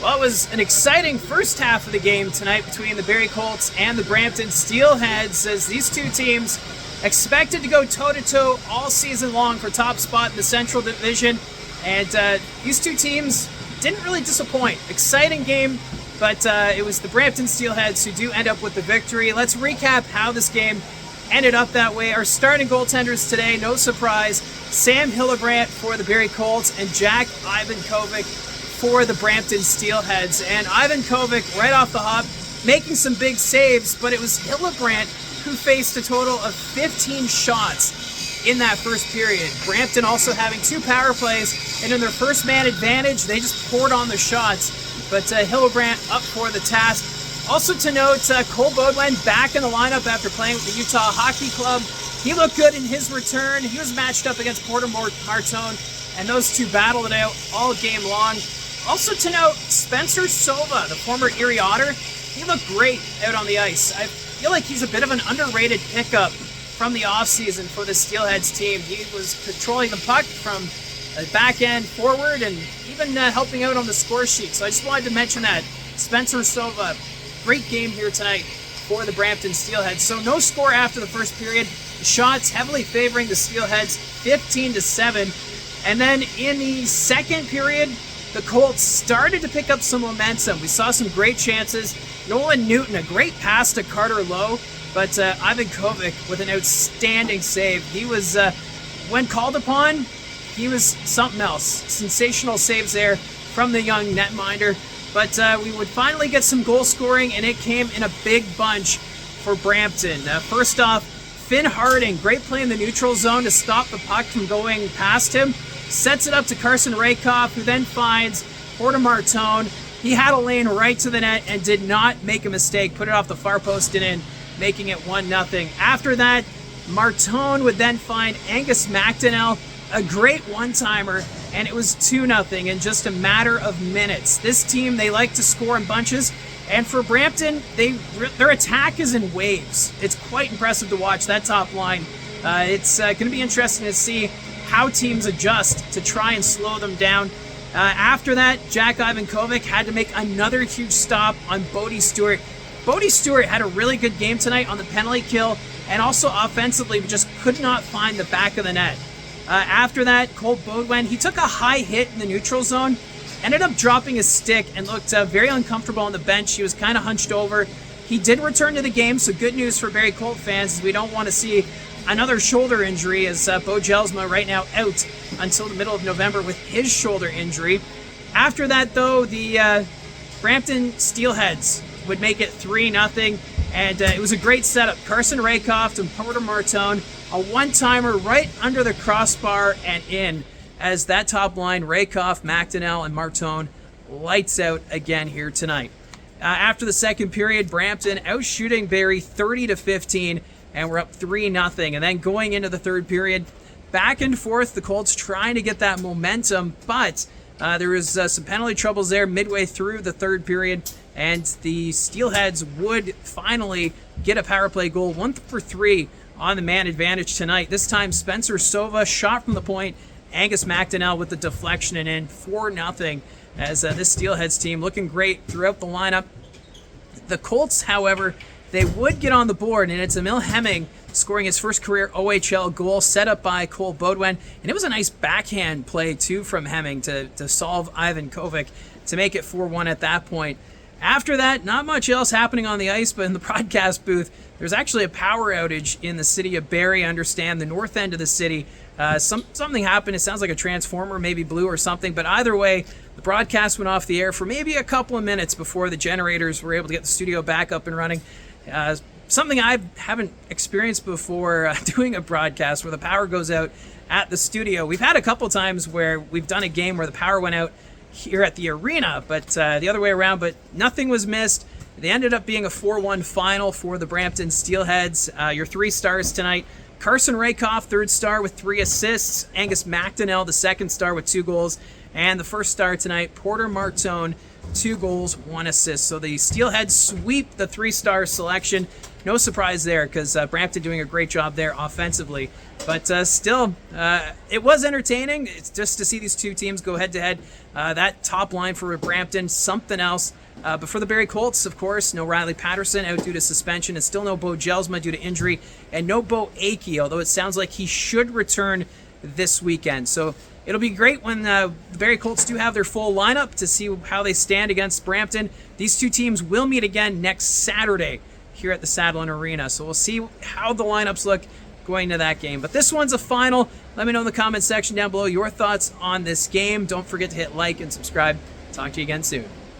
Well, it was an exciting first half of the game tonight between the Barrie Colts and the Brampton Steelheads, as these two teams expected to go toe-to-toe all season long for top spot in the Central Division, and these two teams didn't really disappoint. Exciting game, but it was the Brampton Steelheads who do end up with the victory. Let's recap how this game ended up that way. Our starting goaltenders today, no surprise, Sam Hillebrandt for the Barrie Colts and Jack Ivankovic for the Brampton Steelheads. And Ivankovic, right off the hop, making some big saves, but it was Hillebrandt who faced a total of 15 shots in that first period. Brampton also having 2 power plays, and in their first man advantage, they just poured on the shots. But Hillebrandt up for the task. Also to note, Cole Baudouin back in the lineup after playing with the Utah Hockey Club. He looked good in his return. He was matched up against Porter Martone, and those two battled it out all game long. Also to note, Spencer Sova, the former Erie Otter, he looked great out on the ice. I feel like he's a bit of an underrated pickup from the offseason for the Steelheads team. He was controlling the puck from back end forward and even helping out on the score sheet. So I just wanted to mention that. Spencer Sova, great game here tonight for the Brampton Steelheads. So no score after the first period. The shots heavily favoring the Steelheads, 15-7. And then in the second period, the Colts started to pick up some momentum. We saw some great chances. Nolan Newton, a great pass to Carter Lowe, but Ivankovic with an outstanding save. He was, when called upon, he was something else. Sensational saves there from the young netminder. But we would finally get some goal scoring, and it came in a big bunch for Brampton. First off, Finn Harding, great play in the neutral zone to stop the puck from going past him. Sets it up to Carson Rehkopf, who then finds Porter Martone. He had a lane right to the net and did not make a mistake. Put it off the far post and in, making it 1-0. After that, Martone would then find Angus MacDonell, a great one-timer, and it was 2-0 in just a matter of minutes. This team, they like to score in bunches, and for Brampton, their attack is in waves. It's quite impressive to watch that top line. It's going to be interesting to see how teams adjust to try and slow them down. After that, Jack Ivankovic had to make another huge stop on Bodie Stewart. Bodie Stewart had a really good game tonight on the penalty kill, and also offensively, but just could not find the back of the net. After that, Cole Baudouin, he took a high hit in the neutral zone, ended up dropping his stick, and looked very uncomfortable on the bench. He was kind of hunched over. He did return to the game, so good news for Barrie Colt fans, as we don't want to see another shoulder injury, as Bo Jelsma right now out until the middle of November with his shoulder injury. After that, though, the Brampton Steelheads would make it 3-0, and it was a great setup. Carson Rehkopf and Porter Martone, a one-timer right under the crossbar and in, as that top line, Rehkopf, MacDonell, and Martone, lights out again here tonight. After the second period, Brampton outshooting Barrie 30-15, and we're up 3-0. And then going into the third period, back and forth, the Colts trying to get that momentum, but there was some penalty troubles there midway through the third period, and the Steelheads would finally get a power play goal, 1 for 3 on the man advantage tonight. This time, Spencer Sova shot from the point, Angus MacDonell with the deflection and in, 4-0, as this Steelheads team looking great throughout the lineup. The Colts, however, they would get on the board, and it's Emil Hemming scoring his first career OHL goal, set up by Cole Baudouin. And it was a nice backhand play, too, from Hemming to solve Ivankovic to make it 4-1 at that point. After that, not much else happening on the ice, but in the broadcast booth, there's actually a power outage in the city of Barrie. I understand the north end of the city. Something happened. It sounds like a transformer, maybe blew or something. But either way, the broadcast went off the air for maybe a couple of minutes before the generators were able to get the studio back up and running. Something I haven't experienced before, doing a broadcast where the power goes out at the studio. We've had a couple times where we've done a game where the power went out here at the arena, but the other way around, but nothing was missed. They ended up being a 4-1 final for the Brampton Steelheads. Your 3 stars tonight: Carson Rehkopf, 3rd star with 3 assists; Angus MacDonell, the 2nd star with 2 goals; and the 1st star tonight, Porter Martone, 2 goals, 1 assist. So the Steelheads sweep the 3-star selection. No surprise there, because Brampton doing a great job there offensively. But still, it was entertaining. It's just to see these two teams go head-to-head. That top line for Brampton, something else. But for the Barrie Colts, of course, no Riley Patterson out due to suspension, and still no Bo Jelsma due to injury, and no Bo Akey, although it sounds like he should return this weekend. So it'll be great when the Barrie Colts do have their full lineup to see how they stand against Brampton. These two teams will meet again next Saturday here at the Saddlein Arena. So we'll see how the lineups look going to that game. But this one's a final. Let me know in the comment section down below your thoughts on this game. Don't forget to hit like and subscribe. Talk to you again soon.